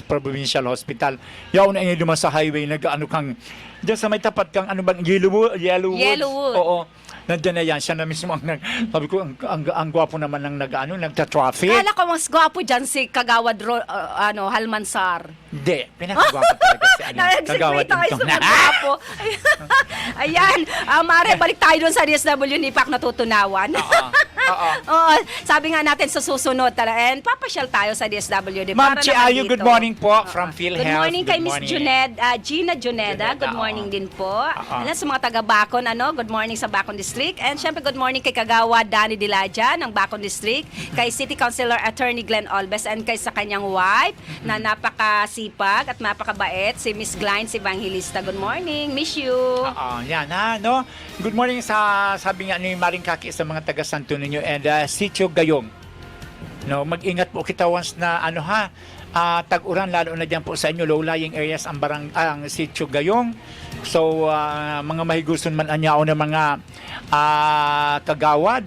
provincial hospital. Yaw na duman sa highway, nag-ano kang, dyan sa may tapat kang, ano bang, Yellowwood? Yellowwood. Oo. Nandiyan na yan, siya na mismo ang sabi ko, ang gwapo naman ng nagta-traffic. Kala ko mas gwapo dyan si Kagawad Halmansar. Hindi, pinakagwapo talaga si Kagawad tayo Intong. sa gwapo. Ayan, Mare, balik tayo dun sa DSW ni Pak natutunawan. Oo. Oo, sabi nga natin sa susunod talaga, and papasyal tayo sa DSWD. Ma'am para Chi naman Ayu, dito. good morning po from PhilHealth. Good morning kay Good Miss morning. Gina Juneda. Good Juneda, morning din po. Oo. Alam sa mga taga Bacon, good morning sa Bacon District. And syempre good morning kay Kagawa Danny Dilaja ng Bacon District, kay City Councilor Attorney Glenn Olbes, and kay sa kanyang wife na napakasipag at napakabait, si Miss Glyne Evangelista. Good morning. Miss you. Oo, yan ha, no? Good morning sa, sabi nga ni Maring Kaki sa mga taga Santo Niño and Sitio Gayong. No, mag-ingat po kita once na tag-uran, lalo na diyan po sa inyo, low-lying areas ang Sitio Gayong. So, mga mahiguson man anyao ng mga kagawad.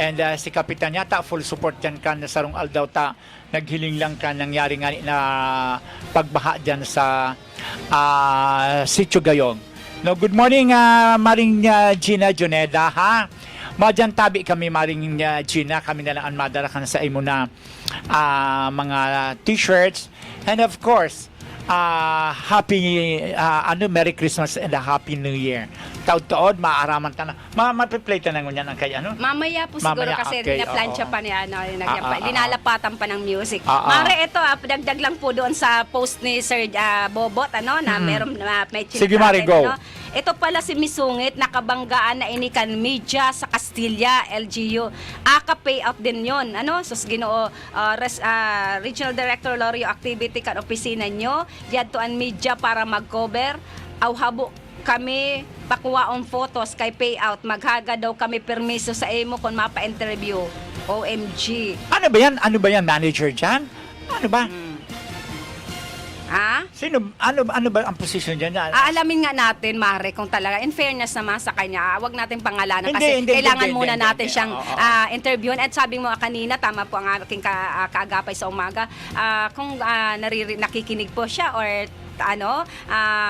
And si Kapitan yata, full support yan ka na sarong aldaw ta. Naghiling lang ka nangyari nga na pagbaha dyan sa Sitio Gayong. No, good morning, Maring Gina Juneda, ha? Madyan tabi kami, Maring Gina, kami na lang ang madarakan sa imo na mga t-shirts. And of course, happy Merry Christmas and a Happy New Year. Taod-taod, maaaraman ta na. Mapiplay ta na ngunyan ang kay ano? Mamaya po siguro Mamaya, kasi okay, na-plancha oo. pa niya, linalapatan pa ng music. Oo. Mare, ito, dagdag lang po doon sa post ni Sir Bobot, na meron may Sige, Mare, go. Ito pala si Misungit, nakabanggaan na inikan media sa Castilla, LGU. Aka payout din yon. Sus Ginoo, Regional Director Lorio Activity kan opisina nyo, diadtoan media para mag-cover. Awhabo kami pakuwaon photos kay payout. Maghaga daw kami permiso sa imo kung mapa-interview. OMG. Ano ba yan, manager dyan? Ano ba? Ha? Sino, ano ba ang posisyon dyan? Aalamin nga natin, Mare, kung talaga, in fairness naman sa kanya, wag natin pangalanan kasi Hindi, kailangan hindi, muna hindi, natin hindi. siyang Oo. interviewin. At sabi mo kanina, tama po ang aking kaagapay sa umaga, kung nakikinig po siya or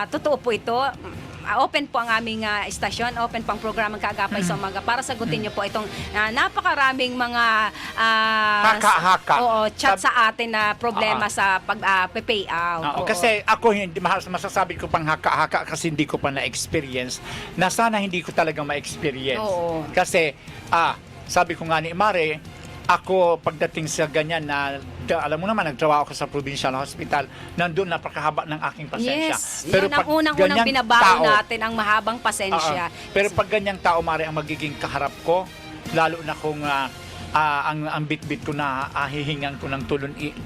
totoo po ito, open po ang aming istasyon, open po ang programang Kaagapay sa Umaga para sagutin niyo po itong napakaraming mga Haka-haka. chat sa atin na problema sa pag-pay out. Oo, Oo. kasi ako hindi masasabi ko pang haka-haka kasi hindi ko pa na-experience na sana hindi ko talaga ma-experience. Oo. Kasi sabi ko nga ni Mare, ako pagdating sa ganyan na alam mo naman nagtrabaho ako sa provincial hospital, nandun napakahaba ng aking pasensya. Yes, yan ang unang ganyang binabago tao, natin, ang mahabang pasensya. pero pag ganyang tao, Mare, ang magiging kaharap ko, lalo na kung ang bit-bit ko na hihingan ko ng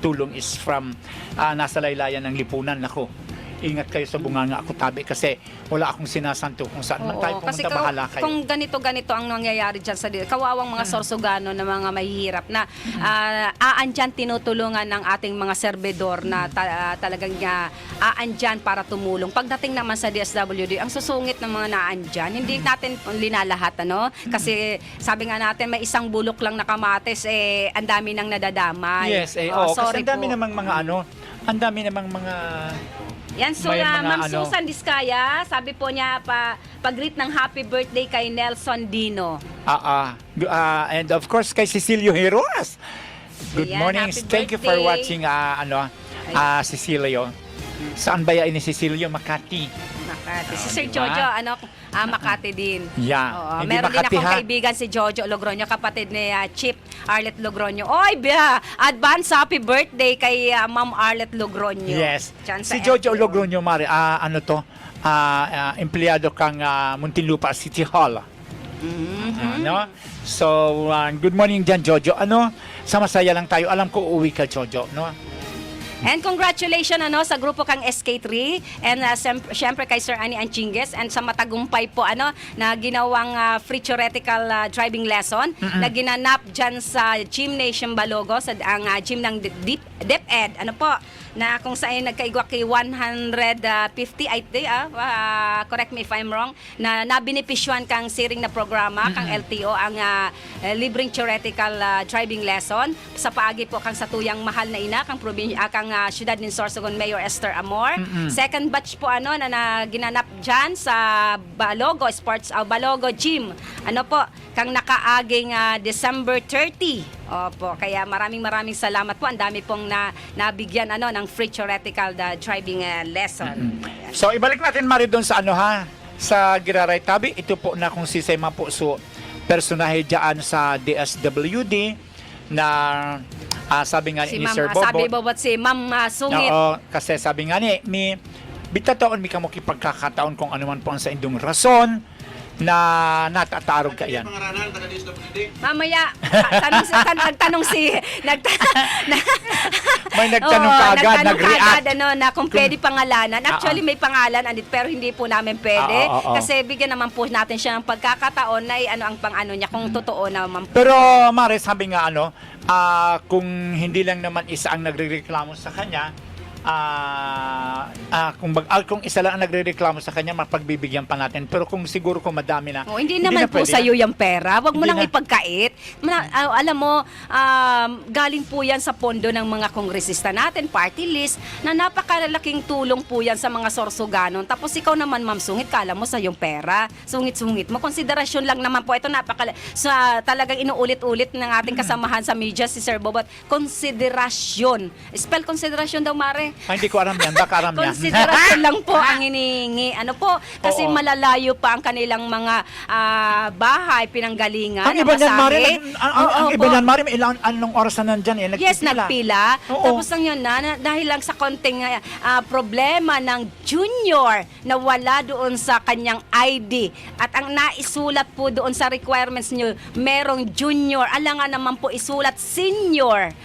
tulong is from nasa laylayan ng lipunan. Nako, ingat kayo sa bunganga ako tabi kasi wala akong sinasanto kung saan man tayo kasi pumunta, bahala kayo. kung ganito ang nangyayari dyan sa kawawang mga Sorsogano na mga mahihirap na aandyan tinutulungan ng ating mga serbedor na talagang aandyan para tumulong. Pagdating naman sa DSWD, ang susungit ng mga naandyan, hindi natin linalahat, kasi sabi nga natin may isang bulok lang na kamatis, ang dami nang nadadamay. Yes, kasi sorry ang dami po. namang mga ang dami namang mga Yan, so may mga Ma'am Susan Diskaya, sabi po niya pag-greet ng happy birthday kay Nelson Dino. and of course kay Cecilio Heroas. Good Ayan, morning. happy Thank you for birthday. watching Cecilio. Saan ba yan ni Cecilio? Makati. Makati. Si Sir diba? Jojo, Makati din. Yeah. Oo, Hindi meron din Makati, akong ha? kaibigan si Jojo Logroño, kapatid ni Chip Arlet Logroño. Oy, advance happy birthday kay Ma'am Arlet Logroño. Yes. Diyan sa Si Jojo LTO. Logroño, Mare, empleyado kang Muntinlupa City Hall. So, good morning dyan, Jojo. Sa masaya lang tayo. Alam ko, uuwi ka, Jojo, no? And congratulations sa grupo kang SK3 and syempre kay Sir Ani Anchingues and sa matagumpay po na ginawang free theoretical driving lesson na ginanap dyan sa Gymnasium Balogo sa ang gym ng DepEd. Na kung saan nagkaigwa kay 150 I think correct me if I'm wrong na nabenepisyuhan kang siring na programa kang LTO ang libreng theoretical driving lesson sa paagi po kang satuyang mahal na ina kang kang siyudad ng Sorsogon Mayor Esther Amor. Second batch po na ginanap diyan sa Balogo Sports Balogo Gym. Kang nakaaging December 30. Opo, kaya maraming salamat po. Ang dami pong nabigyan ng free theoretical driving lesson. So ibalik natin Mari doon sa sa Giraray Tabi. Ito po na kung sisema po so personahe diyan sa DSWD na sabi nga ni Sir Bobot. Sabi Bobot si Ma'am Sungit. Oo, kasi sabi nga ni bitataon mi kamo kipagkakataon kung ano man po ang sa indong rason na natatarog ka yan. Mamaya, nagtanong May nagtanong kaagad, nag-react. Na kung pwede pangalanan. Actually, may pangalan, pero hindi po namin pwede. Kasi bigyan naman po natin siya ng pagkakataon na ang pang-ano niya, kung totoo naman po. Pero, Mare, sabi nga kung hindi lang naman isa ang nagrereklamo sa kanya, kung isa lang ang nagrereklamo sa kanya, mapagbibigyan pa natin. Pero kung siguro kung madami na, hindi naman po sa iyo yung pera. Wag mo nang ipagkait. Alam mo, galing po yan sa pondo ng mga kongresista natin, party list, na napakalaking tulong po yan sa mga Sorsoganon. Tapos ikaw naman, Ma'am Sungit, kala mo sa yung pera. Sungit-sungit mo. Konsiderasyon lang naman po. Ito talagang inuulit-ulit ng ating kasamahan sa media, si Sir Bobot. Konsiderasyon. Spell konsiderasyon daw, Mare. Hindi ko alam yan. Baka alam yan. Konsiderasyon lang po ang hinihingi. Kasi malalayo pa ang kanilang mga bahay, pinanggalingan. Ang iba niyan, Mari, ang iba niyan, Mari, anong oras na nandyan? Yes, nagpila. Tapos ang yun dahil lang sa konting problema ng junior na wala doon sa kanyang ID. At ang naisulat po doon sa requirements nyo, merong junior. Alangan naman po isulat senior.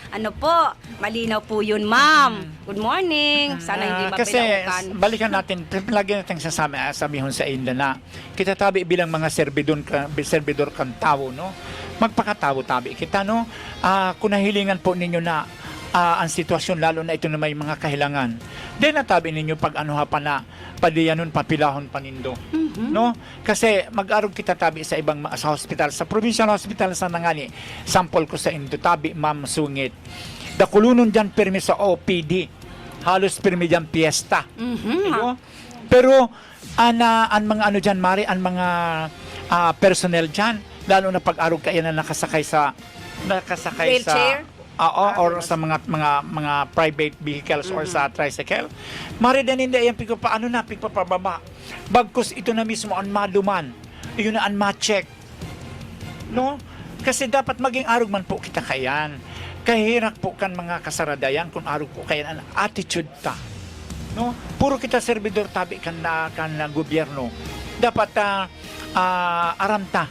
Malinaw po yun, ma'am. Good morning. Sana hindi Kasi mapilaukan. balikan natin, lagi natin sasamihon sa inyo na kita tabi bilang mga servidor kang tao, magpakatao tabi kita, kung nahilingan po ninyo na ang sitwasyon, lalo na ito na may mga kahilangan, then natabi ninyo pag na padiyanon papilahon panindo. Kasi mag-arog kita tabi sa ibang sa hospital, sa provincial hospital sa nangani, sample ko sa indo tabi, Ma'am Sungit. Dakulunon dyan permi sa OPD. Halos permi dyan piyesta. Pero, ang mga dyan, Mari, ang mga personnel dyan, lalo na pag-arog kaya na nakasakay sa Wheelchair? Or sa mga private vehicles or sa tricycle. Mari din hindi yan pababa. Bagkus ito na mismo ang maduman. Yun na ang ma-check. Kasi dapat maging arog man po kita kayan. Kahirak po kan mga kasaradayan kung arog po kayan ang attitude ta. Puro kita servidor tabi kan gobyerno. Dapat aramta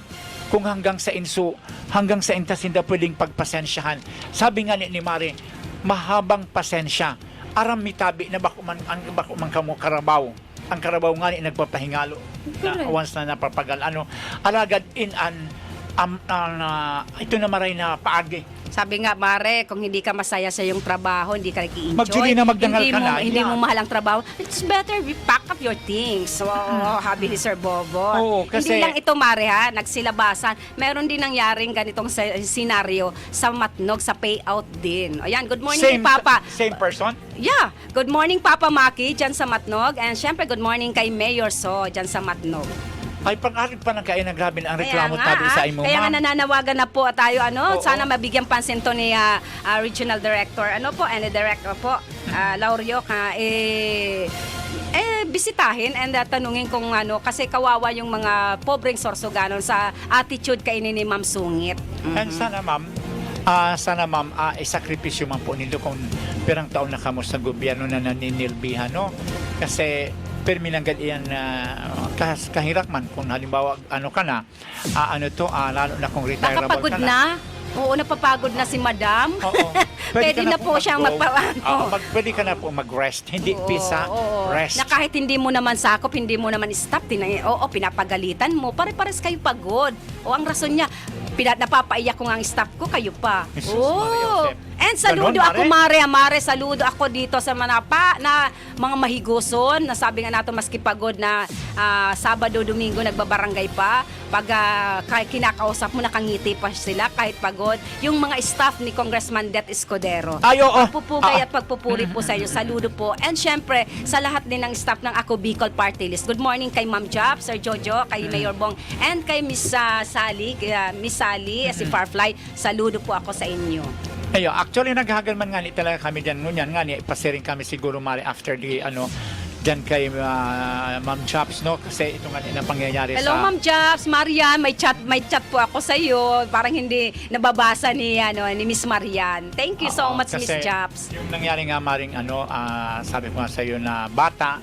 kung hanggang sa intas hindi pwedeng pagpasensyahan. Sabi nga ni Mari, mahabang pasensya. Aram mitabi na bako man kamo karabaw. Ang karabaw nga ni nagpapahingalo na once na napapagal alagad in ito na maray na paagi. Sabi nga, Mare, kung hindi ka masaya sa iyong trabaho, hindi ka nag-i-enjoy. Mag-Julie na magdangal ka na. Hindi mo mahal ang trabaho. It's better we pack up your things. So, habi ni Sir Bobo. Kasi, hindi lang ito, Mare, nagsilabasan. Meron din nangyaring ganitong senaryo sa Matnog, sa payout din. Ayan, good morning, Papa. Same person? Yeah. Good morning, Papa Maki, dyan sa Matnog. And syempre, good morning kay Mayor So, dyan sa Matnog. Ay, pag-arit pa ng kaya nagrabe na ang reklamo tabi sa imo, Kaya nga ma'am. nananawagan na po tayo, sana mabigyan pansin to ni Regional Director, and Director po, Laurio, bisitahin and tanungin kung kasi kawawa yung mga pobreng Sorsoganon sa attitude kainin ni Ma'am Sungit. And sana, ma'am, isakripisyo man po nito kung pirang taon na kamo sa gobyerno na naninilbihan, Kasi perminanggal iyan kahirak man kung halimbawa ka na lalo na kung retirable Nakapagod ka na. Oo, napapagod na si Madam. Oo. Pwede ka na po siyang mag-go. magpa... Pwede ka na po mag-rest. Hindi pisa, rest. Na kahit hindi mo naman sakop, hindi mo naman stop, pinapagalitan mo, pare-pares kayo pagod. O ang rason niya, napapaiyak ko nga ang staff ko, kayo pa. Jesus Maria Joseph. And saludo Ganon, ako, Mare, saludo ako dito sa Manapa na mga mahiguson, na sabi nga nato maski pagod na Sabado, Domingo nagbabarangay pa. Pag kinakausap mo, nakangiti pa sila kahit pagod. Yung mga staff ni Congressman Det Escudero. Ay, oo. Pagpupugay at pagpupuri po sa inyo. Saludo po. And syempre, sa lahat din ng staff ng Ako Bicol Party List. Good morning kay Ma'am Jap, Sir Jojo, kay Mayor Bong, and kay Miss Sally, si Farfly. Saludo po ako sa inyo. Ayo, actually naghagalman nga ni talaga kami diyan ngunyan nga ni ipasiring kami siguro Mari after the diyan kay Ma'am Chops, no, kasi ito nga na pangyayari Hello, sa Ma'am Chops, Marian, may chat po ako sa iyo. Parang hindi nababasa ni Miss Marian. Thank you so much, Miss kasi Chops. yung nangyari nga Maring sabi ko nga sa iyo na bata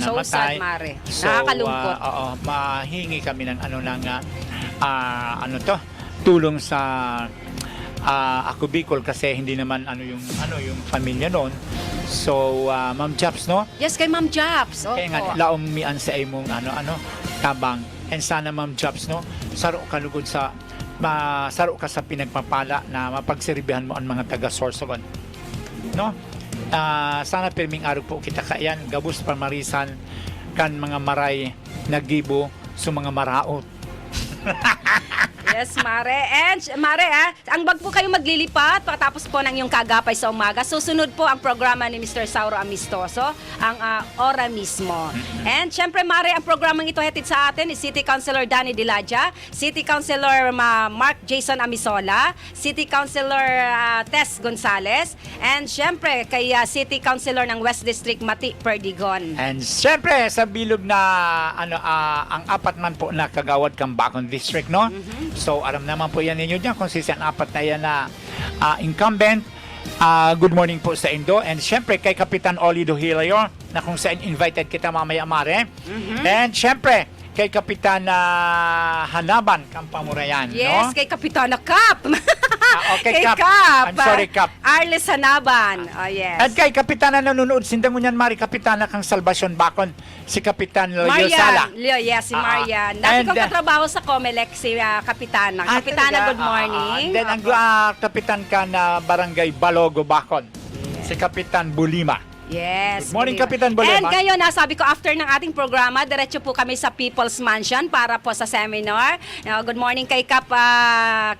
So sad, namatay. Mare. So, Nakakalungkot. mahingi kami ng tulong sa Ako Bicol kasi hindi naman yung pamilya noon. So Ma'am Chops, no? Yes, kay Ma'am Chops. Kaya nga laom mian sa imong tabang. And sana Ma'am Chops, no, saro ka lugod sa saro ka sa pinagpapala na mapagsirbihan mo ang mga taga Sorsogon. No? Sana pirming araw po kita kayan gabus pamarisan kan mga maray nagibo sa mga maraot. Yes, Mare. And Mare, ang bag po kayo maglilipat pagkatapos po ng iyong kagapay sa umaga. Susunod po ang programa ni Mr. Sauro Amistoso, ang Ora Mismo. And syempre, Mare, ang programang ito hatid sa atin ni City Councilor Danny Dilaja, City Councilor Mark Jason Amisola, City Councilor Tess Gonzales, and syempre kay City Councilor ng West District Mati Perdigon. And syempre sa bilog na ang apat man po na kagawad kang Bacon District, no? So alam naman po yan ninyo dyan kung saan apat na yan na incumbent. Good morning po sa Indo. And syempre kay Kapitan Oli Dohilayo na kung saan invited kita mamaya Mare. And syempre kay Kapitan Hanaban Kampamurayan, Yes, no? kay Kapitana Cap. Okay, kay Cap. I'm sorry, Cap. Arles Hanaban. Oh, yes. At kay Kapitana nanonood, sindang ngunyan Mari, Kapitana kang Salvation Bacon, si Kapitan Loyo Sala. Yes, si Marian. Dati And, kong katrabaho sa Comelec, si Kapitana. Kapitana, good morning. Then ang Kapitan ka na Barangay Balogo Bacon, si Kapitan Bulima. Yes. Good morning, Bulima. Kapitan Bulima. And ngayon, sabi ko, after ng ating programa, diretso po kami sa People's Mansion para po sa seminar. Good morning kay Kapat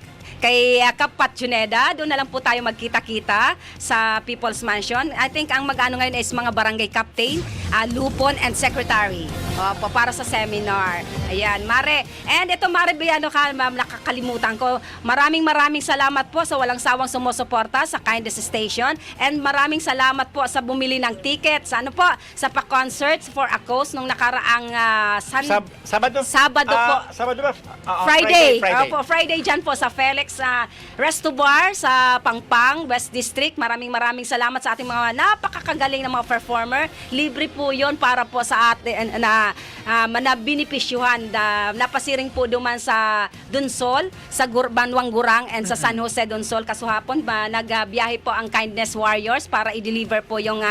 Juneda. Doon na lang po tayo magkita-kita sa People's Mansion. I think ang mag-ano ngayon is mga barangay captain, Lupon and secretary para sa seminar. Ayan, Mare. And ito, Mare, ma'am, nakakalimutan ko. Maraming salamat po sa walang sawang sumusuporta sa Kindness Station. And maraming salamat po sa bumili ng ticket. Sa sa pa-concerts for a cause nung nakaraang Sabado? Sabado po. Sabado ba? Friday. Friday. Friday dyan po sa Felix Resto Bar sa Pangpang, West District. Maraming salamat sa ating mga napakakagaling na mga performer. Libre po yon para po sa atin na manabinipisyuhan. Napasiring po duman sa Dunsol, sa Banwang Gurang and sa San Jose Dunsol. Kasuhapon nagbiyahe po ang Kindness Warriors para i-deliver po yung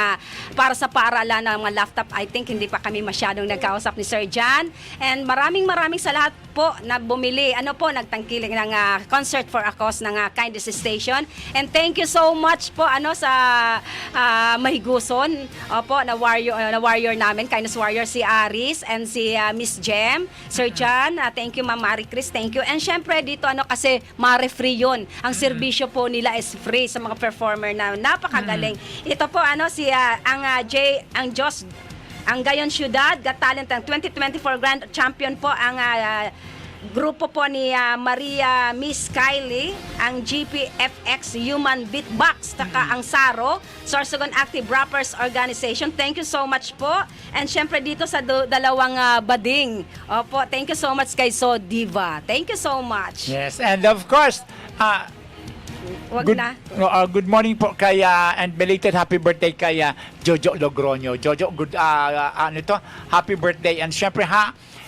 para sa paaralan ng mga laptop. I think hindi pa kami masyadong nagkausap ni Sir Jan. And maraming sa lahat po na bumili, nagtangkiling ng concert for a cause ng Kindness Station. And thank you so much po sa Mahiguson, na warrior namin, Kindness Warrior, si Aris and si Miss Jem, Sir Jan, thank you Ma'am Marie Chris, thank you. And syempre dito kasi Mare free yun. Ang serbisyo po nila is free sa mga performer na napakagaling. Ito po ang Gayon Ciudad Got Talent ang 2024 Grand Champion po ang grupo po ni Maria Miss Kylie, ang GPFX Human Beatbox, taka ang SARO, Sorsogon Active Rappers Organization. Thank you so much po. And syempre dito sa dalawang bading. Opo, thank you so much kay So Diva. Thank you so much. Yes, and of course, good morning po kay and belated happy birthday kay Jojo Logroño. Jojo, happy birthday. And syempre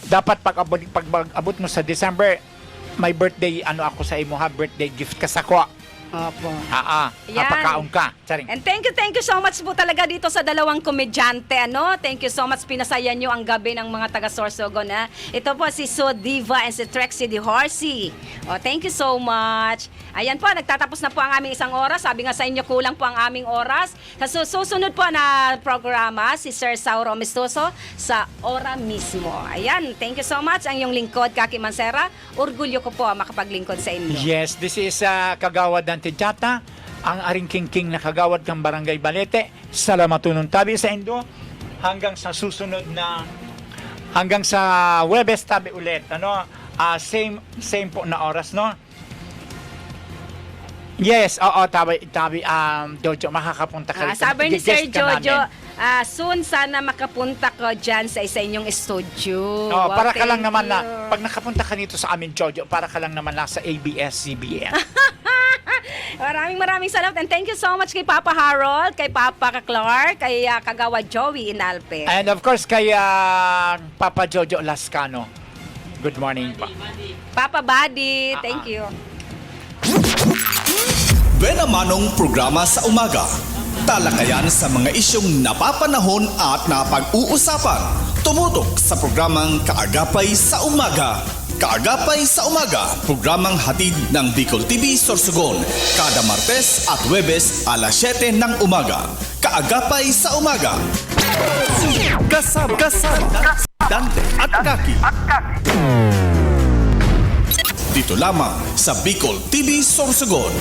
dapat pag abot mo sa December may birthday, ano ako sa imo ha, birthday gift ka sa ko. Opo. Yan. Napakaon ka. Charing. And thank you so much po talaga dito sa dalawang komedyante, ano? Thank you so much, pinasaya nyo ang gabi ng mga taga Sorsogon, ha? Ito po si So Diva and si Trexie Di Horsey. Oh, thank you so much. Ayan po, nagtatapos na po ang aming isang oras. Sabi nga sa inyo, kulang po ang aming oras. Sa susunod po na programa, si Sir Sauro Mistoso sa Ora mismo. Ayan, thank you so much. Ang iyong lingkod, Kaki Mansera. Orgulyo ko po makapaglingkod sa inyo. Yes, this is Kagawad Dante Jata, ang aring king na kagawad ng Barangay Balete. Salamatunong tabi sa Indo. Hanggang sa susunod na, hanggang sa Webes tabi ulit. Ano? Same po na oras, no? Yes, oo, tabi, Jojo, makakapunta ka rito. Sabi ni Sir Guest ka Jojo, namin. soon sana makapunta ko dyan sa isa inyong studio. Oh, Wow, para ka lang thank naman you. na, pag nakapunta ka dito sa amin, Jojo, para ka lang naman nasa ABS-CBN. Maraming salamat and thank you so much kay Papa Harold, kay Papa Clark, kay Kagawa Joey Inalpe. And of course, kay Papa Jojo Lascano. Good morning pa. Papa Buddy, thank you. Bena Manong programa sa umaga. Talakayan sa mga isyong napapanahon at napag-uusapan. Tumutok sa programang Kaagapay sa Umaga. Kaagapay sa Umaga, programang hatid ng Bicol TV Sorsogon. Kada Martes at Huwebes alas 7 ng umaga. Kaagapay sa Umaga. Kasama Dante at Kaki. Dito lamang sa Bicol TV Sorsogon.